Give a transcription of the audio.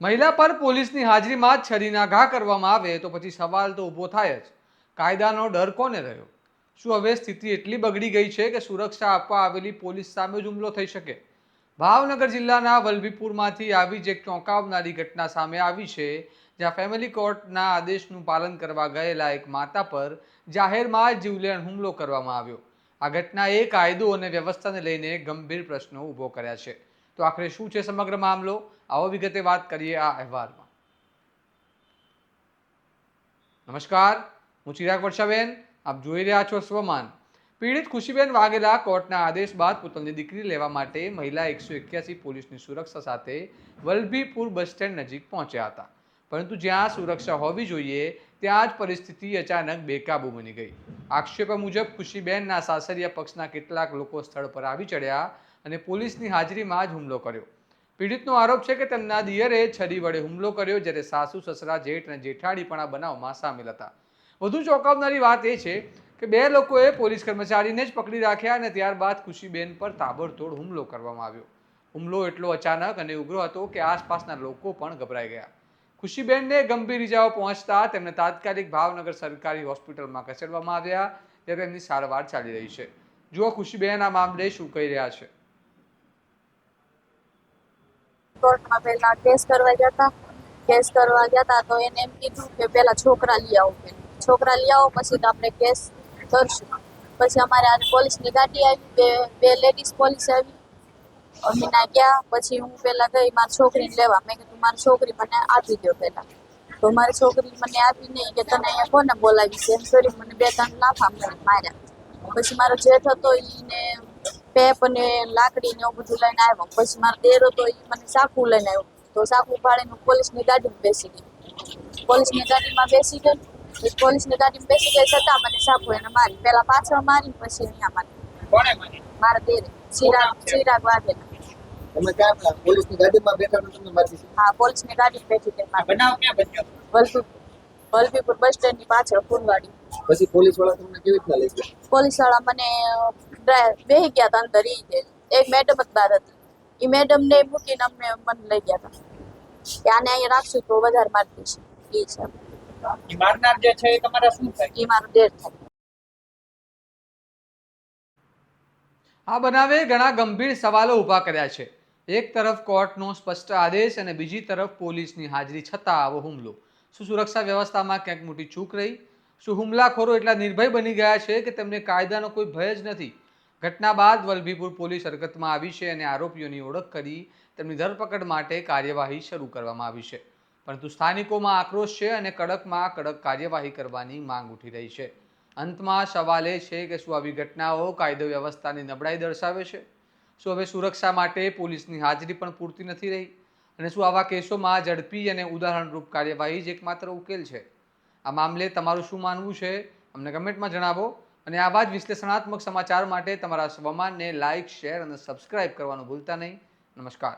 મહિલા પર પોલીસની હાજરીમાં જ છરીના ઘા કરવામાં આવે તો પછી સવાલ તો ઊભો થાય જ, કાયદાનો ડર કોને રહ્યો? શું હવે સ્થિતિ એટલી બગડી ગઈ છે કે સુરક્ષા આપવા આવેલી પોલીસ સામે જ હુમલો થઈ શકે? ભાવનગર જિલ્લાના વલભીપુરમાંથી આવી જ એક ચોંકાવનારી ઘટના સામે આવી છે, જ્યાં ફેમિલી કોર્ટના આદેશનું પાલન કરવા ગયેલા એક માતા પર જાહેરમાં જીવલેણ હુમલો કરવામાં આવ્યો. આ ઘટનાએ કાયદો અને વ્યવસ્થાને લઈને ગંભીર પ્રશ્નો ઊભો કર્યા છે. તો આખરે શું છે સમગ્ર મામલો? આવો વિગતે વાત કરીએ આ અહેવાલમાં. નમસ્કાર, હું ચિરાગ વર્ષાબેન, આપ જોઈ રહ્યા છો સ્વમાન. પીડિત ખુશીબેન વાઘેલા કોર્ટના આદેશ બાદ પોતાની દીકરી લેવા માટે મહિલા 181 પોલીસની સુરક્ષા સાથે વલભીપુર બસ સ્ટેન્ડ નજીક પહોંચ્યા હતા. પરંતુ જ્યાં સુરક્ષા હોવી જોઈએ ત્યાં જ પરિસ્થિતિ અચાનક બેકાબૂ બની ગઈ. આક્ષેપો મુજબ ખુશીબેનના સાસરિયા પક્ષના કેટલાક લોકો સ્થળ પર આવી ચડ્યા અને પોલીસની હાજરીમાં જ હુમલો કર્યો. પીડિતનો આરોપ છે કે તેમના દિયરે છરી વડે હુમલો કર્યો, જ્યારે સાસુ, સસરા, જેઠ અને જેઠાણી પણ આ બનાવમાં સામેલ હતા. વધુ ચોંકાવનારી વાત એ છે કે બે લોકોએ પોલીસ કર્મચારીને જ પકડી રાખ્યા અને ત્યારબાદ ખુશીબેન પર તાબડતોડ હુમલો કરવામાં આવ્યો. હુમલો એટલો અચાનક અને ઉગ્ર હતો કે આસપાસના લોકો પણ ગભરાઈ ગયા. ખુશીબેનને ગંભીર ઇજાઓ પહોંચતા તેમને તાત્કાલિક ભાવનગર સરકારી હોસ્પિટલમાં ખસેડવામાં આવ્યા, જ્યારે તેમની સારવાર ચાલી રહી છે. જુઓ ખુશીબેન આ મામલે શું કહી રહ્યા છે. કોર્ટમાં પહેલા કેસ કરવા ગયા તો એને એમ કીધું કે પહેલા છોકરા લઈ આવો, પછી તો આપણે કેસ કરશું. પછી અમારે આજે પોલીસની ગાડી આવી, બે લેડીઝ પોલીસ આવી. અમે ના ગયા. પછી હું પહેલા ગઈ મારી છોકરીને લેવા. મેં કીધું મારી છોકરી મને આપી દો પહેલા. તો મારી છોકરી મને આપી નહીં, કે તને અહીંયા કોને બોલાવી છે એમ કરી મને 2-3 લાફા માર્યા. પછી મારો જેઠ હતો એને પેપ અને લાકડી ને એવું બધું લઈને આવ્યો. પછી મારો દેર હતો એ મને ચાકુ લઈને આવ્યો. તો ચાકુ ફાડીને પોલીસની ગાડીમાં બેસી ગઈ. પોલીસની ગાડીમાં બેસી છતાં મને ચાકુ એને મારી. પહેલા પાછળ મારી, પછી અહીંયા મારી. કોણે મારી? મારા દેરે ચિરાગ વાઘેલા. તમે ક્યાં પોલીસની ગાડીમાં બેઠા તો તમને મારી? હા, પોલીસની ગાડીમાં બેઠી હતી. બનાવ ક્યાં બન્યો? વલભીપુર બસ સ્ટેન્ડની પાછળ ફૂલવાડી. પછી પોલીસ વાળા તમને કેવી રીતના લઈ ગયા? પોલીસ વાળા મને બેસી ગયા હતા અંદર. એક મેડમ જ બહાર હતી. એ મેડમ ને મૂકીને મને લઈ ગયા હતા કે આને અહીંયા રાખશું તો વધારે મારી દેશે. એ છે મારનાર જે છે એ તમારા શું થાય? એ મારું દેર થાય. આ બનાવે ઘણા ગંભીર સવાલો ઊભા કર્યા છે. એક તરફ કોર્ટનો સ્પષ્ટ આદેશ અને બીજી તરફ પોલીસની હાજરી છતાં આવો હુમલો. શું સુરક્ષા વ્યવસ્થામાં ક્યાંક મોટી ચૂક રહી? શું હુમલાખોરો એટલા નિર્ભય બની ગયા છે કે તેમને કાયદાનો કોઈ ભય જ નથી? ઘટના બાદ વલભીપુર પોલીસ હરકતમાં આવી છે અને આરોપીઓની ઓળખ કરી તેમની ધરપકડ માટે કાર્યવાહી શરૂ કરવામાં આવી છે. પરંતુ સ્થાનિકોમાં આક્રોશ છે અને કડકમાં કડક કાર્યવાહી કરવાની માંગ ઉઠી રહી છે. અંતમાં સવાલ એ છે કે શું આવી ઘટનાઓ કાયદો વ્યવસ્થાની નબળાઈ દર્શાવે છે? શું હવે સુરક્ષા માટે પોલીસની હાજરી પણ પૂરતી નથી રહી? અને શું આવા કેસોમાં ઝડપી અને ઉદાહરણરૂપ કાર્યવાહી જ એકમાત્ર ઉકેલ છે? આ મામલે તમારું શું માનવું છે? અમને કમેન્ટમાં જણાવો. અને આવા જ વિશ્લેષણાત્મક સમાચાર માટે તમારા સ્વમાનને લાઇક, શેર અને સબસ્ક્રાઇબ કરવાનું ભૂલતા નહીં. નમસ્કાર.